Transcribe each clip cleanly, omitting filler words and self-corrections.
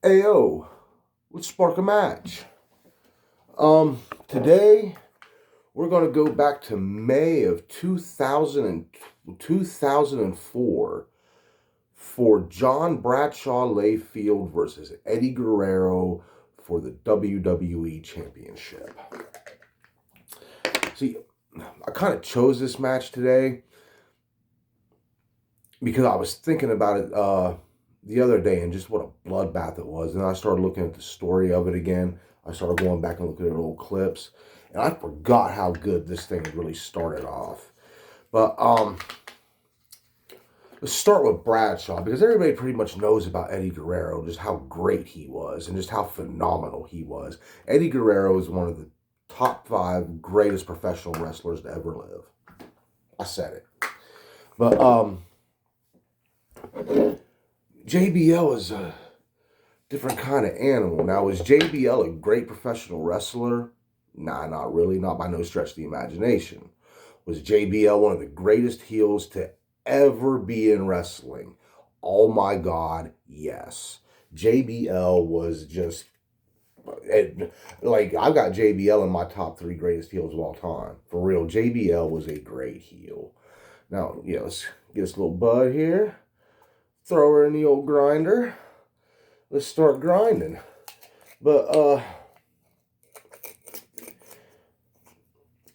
Ayo, let's spark a match. Today we're gonna go back to May of 2004 for John Bradshaw Layfield versus Eddie Guerrero for the WWE Championship. See, I kind of chose this match today because I was thinking about it the other day and just what a bloodbath it was. And I started looking at the story of it again. I started going back and looking at old clips, and I forgot how good this thing really started off. But let's start with Bradshaw, because everybody pretty much knows about Eddie Guerrero, just how great he was and just how phenomenal he was. Eddie Guerrero is one of the top 5 greatest professional wrestlers to ever live. I said it. But J.B.L is a different kind of animal. Now, is J.B.L a great professional wrestler? Nah, not really. Not by no stretch of the imagination. Was J.B.L one of the greatest heels to ever be in wrestling? Oh my God, yes. J.B.L was just... like, I've got J.B.L in my top 3 greatest heels of all time. For real, J.B.L was a great heel. Now, yeah, let's get this little bud here. Throw her in the old grinder. Let's start grinding. But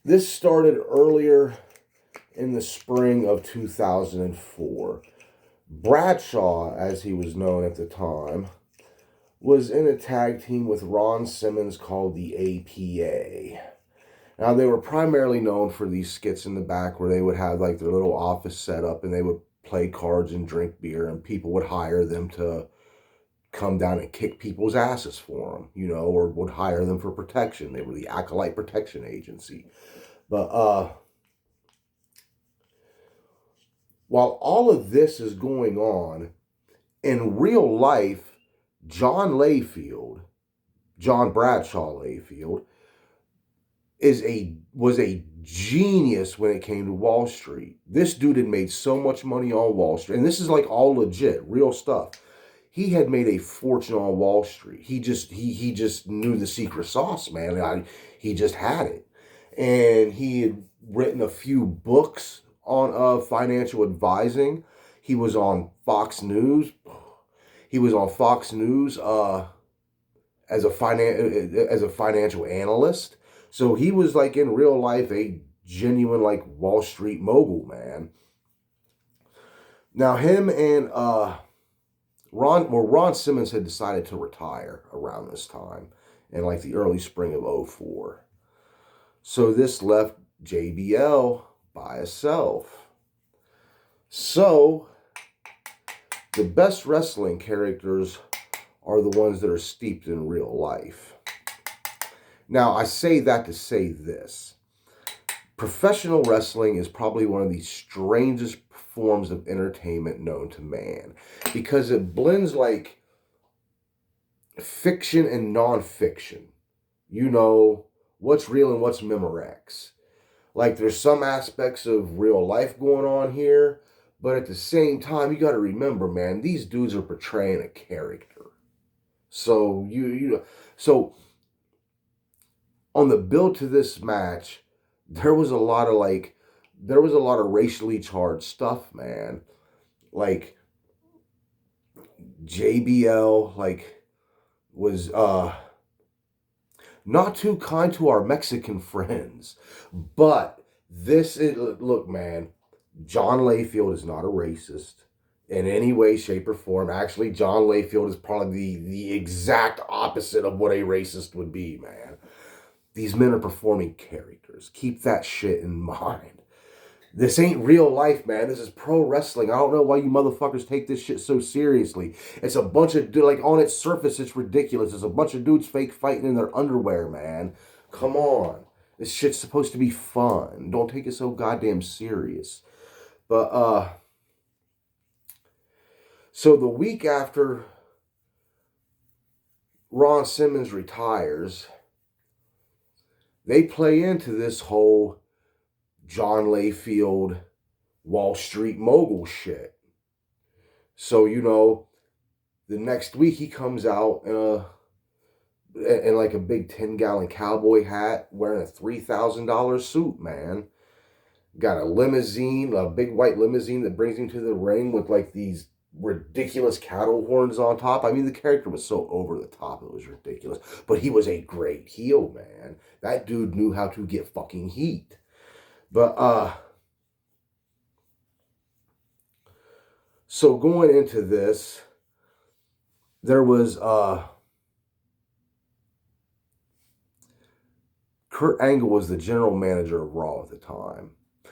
this started earlier in the spring of 2004. Bradshaw, as he was known at the time, was in a tag team with Ron Simmons called the APA. Now, they were primarily known for these skits in the back where they would have like their little office set up and they would play cards and drink beer, and people would hire them to come down and kick people's asses for them, or would hire them for protection. They were the Acolyte Protection Agency. But while all of this is going on, in real life, John Bradshaw Layfield, was a genius when it came to Wall Street. This dude had made so much money on Wall Street, and this is like all legit, real stuff. He had made a fortune on Wall Street. He just knew the secret sauce, man. He just had it, and he had written a few books on financial advising. He was on Fox News. He was on Fox News as a financial analyst. So he was like in real life a genuine like Wall Street mogul, man. Now him and Ron Simmons had decided to retire around this time in like the early spring of 04. So this left J.B.L by himself. So the best wrestling characters are the ones that are steeped in real life. Now, I say that to say this. Professional wrestling is probably one of the strangest forms of entertainment known to man, because it blends like fiction and non-fiction. What's real and what's Memorex. Like, there's some aspects of real life going on here, but at the same time, you got to remember, man, these dudes are portraying a character. So so on the build to this match, there was a lot of racially charged stuff, man. Like, JBL was not too kind to our Mexican friends. But look, man, John Layfield is not a racist in any way, shape, or form. Actually, John Layfield is probably the exact opposite of what a racist would be, man. These men are performing characters. Keep that shit in mind. This ain't real life, man. This is pro wrestling. I don't know why you motherfuckers take this shit so seriously. It's a bunch of, like, on its surface, it's ridiculous. It's a bunch of dudes fake fighting in their underwear, man. Come on. This shit's supposed to be fun. Don't take it so goddamn serious. But, so the week after Ron Simmons retires, they play into this whole John Layfield Wall Street mogul shit. So, The next week he comes out in like a big 10-gallon cowboy hat, wearing a $3,000 suit, man. Got a limousine, a big white limousine that brings him to the ring with like these ridiculous cattle horns on top. I mean, the character was so over the top, it was ridiculous. But he was a great heel, man. That dude knew how to get fucking heat. But so going into this, there was Kurt Angle was the general manager of Raw at the time.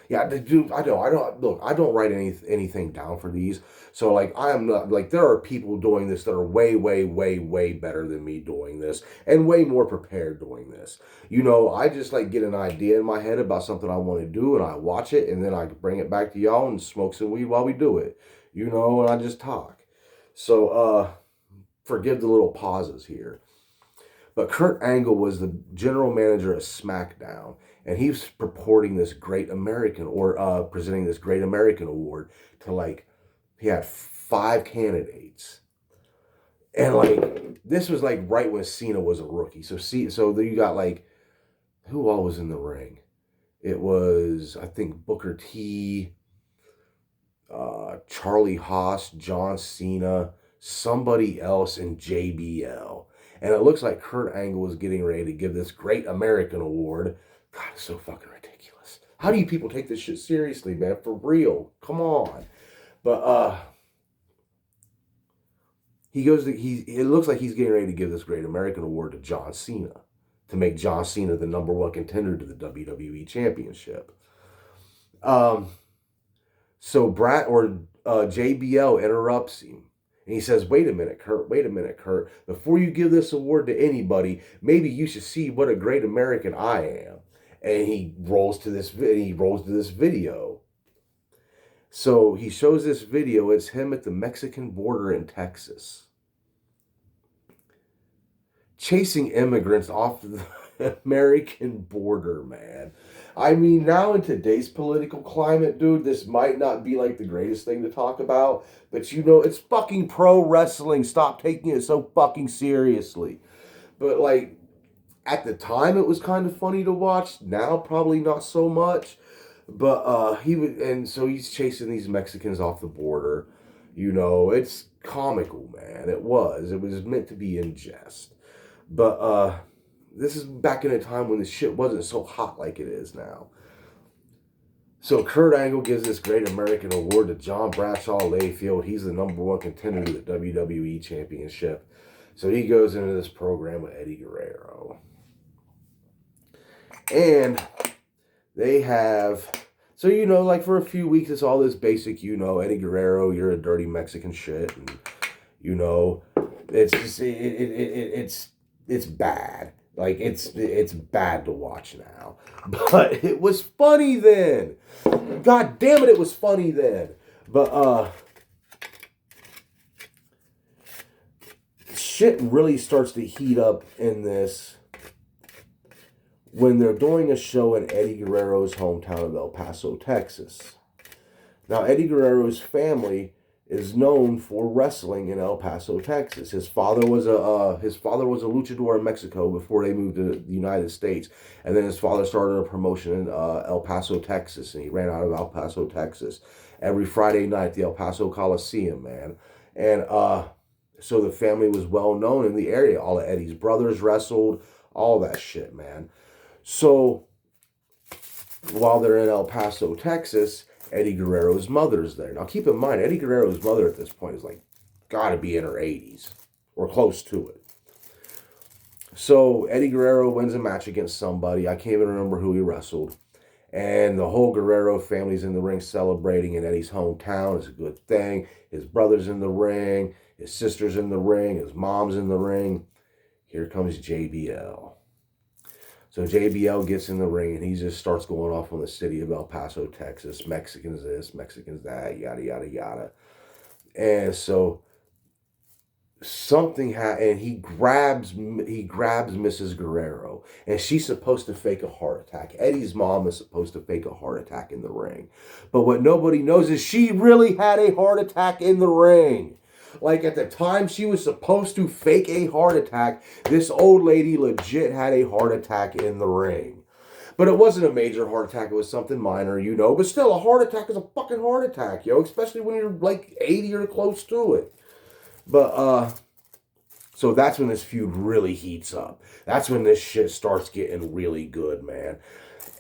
Yeah, dude, I don't look. I don't write anything down for these. So like, I am not like there are people doing this that are way, way, way, way better than me doing this, and way more prepared doing this. I just like get an idea in my head about something I want to do, and I watch it, and then I bring it back to y'all and smoke some weed while we do it. And I just talk. So forgive the little pauses here. But Kurt Angle was the general manager of SmackDown, and he was purporting this Great American, or presenting this Great American Award to like, he had 5 candidates, and like this was like right when Cena was a rookie. So you got like, who all was in the ring? It was, I think, Booker T, Charlie Haas, John Cena, somebody else, and J.B.L. And it looks like Kurt Angle was getting ready to give this Great American Award. God, it's so fucking ridiculous. How do you people take this shit seriously, man? For real. Come on. But it looks like he's getting ready to give this Great American Award to John Cena, to make John Cena the number 1 contender to the WWE Championship. So J.B.L. interrupts him. And he says, wait a minute, Kurt. Before you give this award to anybody, maybe you should see what a great American I am. And he rolls to this video. So he shows this video. It's him at the Mexican border in Texas, chasing immigrants off the American border, man. I mean, now in today's political climate, dude, this might not be like the greatest thing to talk about, but it's fucking pro wrestling. Stop taking it so fucking seriously. But like, at the time, it was kind of funny to watch. Now, probably not so much. But so he's chasing these Mexicans off the border. It's comical, man. It was meant to be in jest. But this is back in a time when the shit wasn't so hot like it is now. So Kurt Angle gives this Great American Award to John Bradshaw Layfield. He's the number 1 contender to the WWE Championship. So he goes into this program with Eddie Guerrero. And they have, so like for a few weeks, it's all this basic, Eddie Guerrero, you're a dirty Mexican shit. And, it's just, it's bad. Like, it's bad to watch now. But it was funny then. God damn it, it was funny then. But, shit really starts to heat up in this when they're doing a show in Eddie Guerrero's hometown of El Paso, Texas. Now, Eddie Guerrero's family is known for wrestling in El Paso, Texas. His father was a luchador in Mexico before they moved to the United States, and then his father started a promotion in El Paso, Texas, and he ran out of El Paso, Texas every Friday night, the El Paso Coliseum, man. And so the family was well known in the area. All of Eddie's brothers wrestled, all that shit, man. So while they're in El Paso, Texas, Eddie Guerrero's mother's there. Now, keep in mind, Eddie Guerrero's mother at this point is like, gotta be in her 80s or close to it. So Eddie Guerrero wins a match against somebody. I can't even remember who he wrestled. And the whole Guerrero family's in the ring celebrating in Eddie's hometown. It's a good thing. His brother's in the ring. His sister's in the ring. His mom's in the ring. Here comes J.B.L. So J.B.L. gets in the ring and he just starts going off on the city of El Paso, Texas. Mexicans this, Mexicans that, yada, yada, yada. And so something and he grabs Mrs. Guerrero, and she's supposed to fake a heart attack. Eddie's mom is supposed to fake a heart attack in the ring. But what nobody knows is she really had a heart attack in the ring. Like at the time she was supposed to fake a heart attack, this old lady legit had a heart attack in the ring. But it wasn't a major heart attack. It was something minor, you know. But still, a heart attack is a fucking heart attack, yo. Especially when you're like 80 or close to it. But, so that's when this feud really heats up. That's when this shit starts getting really good, man.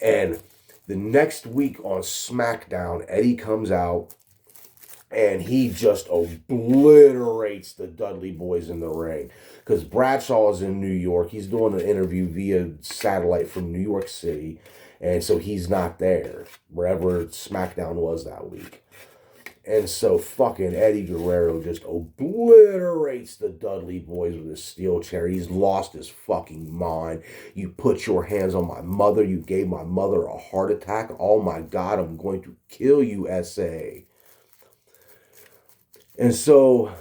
And the next week on SmackDown, Eddie comes out and he just obliterates the Dudley Boys in the ring. Because Bradshaw is in New York. He's doing an interview via satellite from New York City. And so he's not there, wherever SmackDown was that week. And so fucking Eddie Guerrero just obliterates the Dudley Boys with his steel chair. He's lost his fucking mind. You put your hands on my mother. You gave my mother a heart attack. Oh my God, I'm going to kill you, SA. And so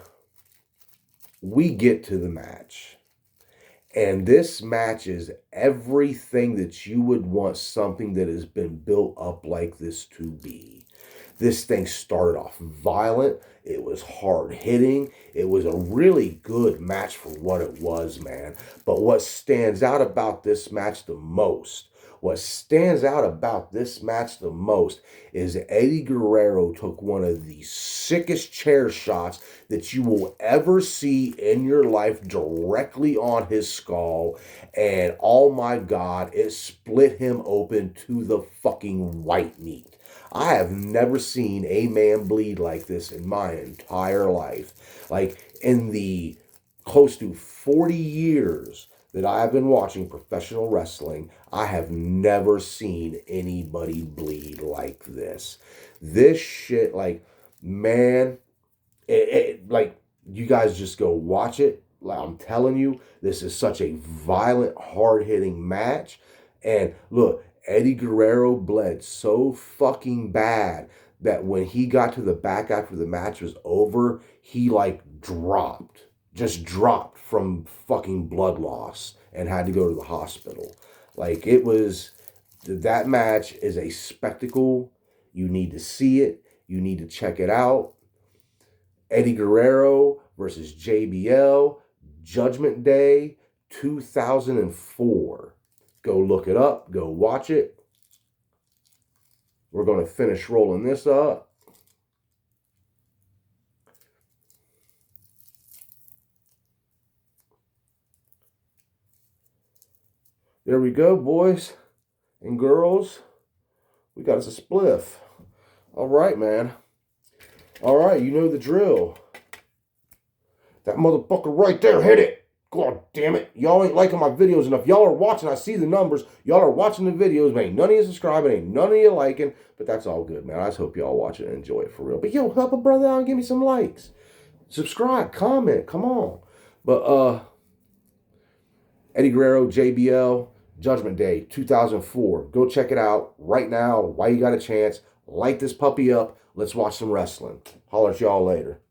we get to the match. And this match is everything that you would want something that has been built up like this to be. This thing started off violent. It was hard hitting. It was a really good match for what it was, man. But what stands out about this match the most, is Eddie Guerrero took one of the sickest chair shots that you will ever see in your life directly on his skull. And oh my God, it split him open to the fucking white meat. I have never seen a man bleed like this in my entire life. Like in the close to 40 years that I have been watching professional wrestling, I have never seen anybody bleed like this. This shit, like, man, like, you guys just go watch it. Like, I'm telling you, this is such a violent, hard-hitting match. And look, Eddie Guerrero bled so fucking bad that when he got to the back after the match was over, he like just dropped from fucking blood loss and had to go to the hospital. Like that match is a spectacle. You need to see it. You need to check it out. Eddie Guerrero versus J.B.L. Judgment Day 2004. Go look it up. Go watch it. We're going to finish rolling this up. There we go, boys and girls. We got us a spliff. All right, man. All right, you know the drill. That motherfucker right there, hit it. God damn it. Y'all ain't liking my videos enough. Y'all are watching. I see the numbers. Y'all are watching the videos. Man, ain't none of you subscribing. Ain't none of you liking. But that's all good, man. I just hope y'all watch it and enjoy it for real. But yo, help a brother out and give me some likes. Subscribe. Comment. Come on. But Eddie Guerrero, J.B.L, Judgment Day 2004. Go check it out right now while you got a chance. Light this puppy up. Let's watch some wrestling. Holler at y'all later.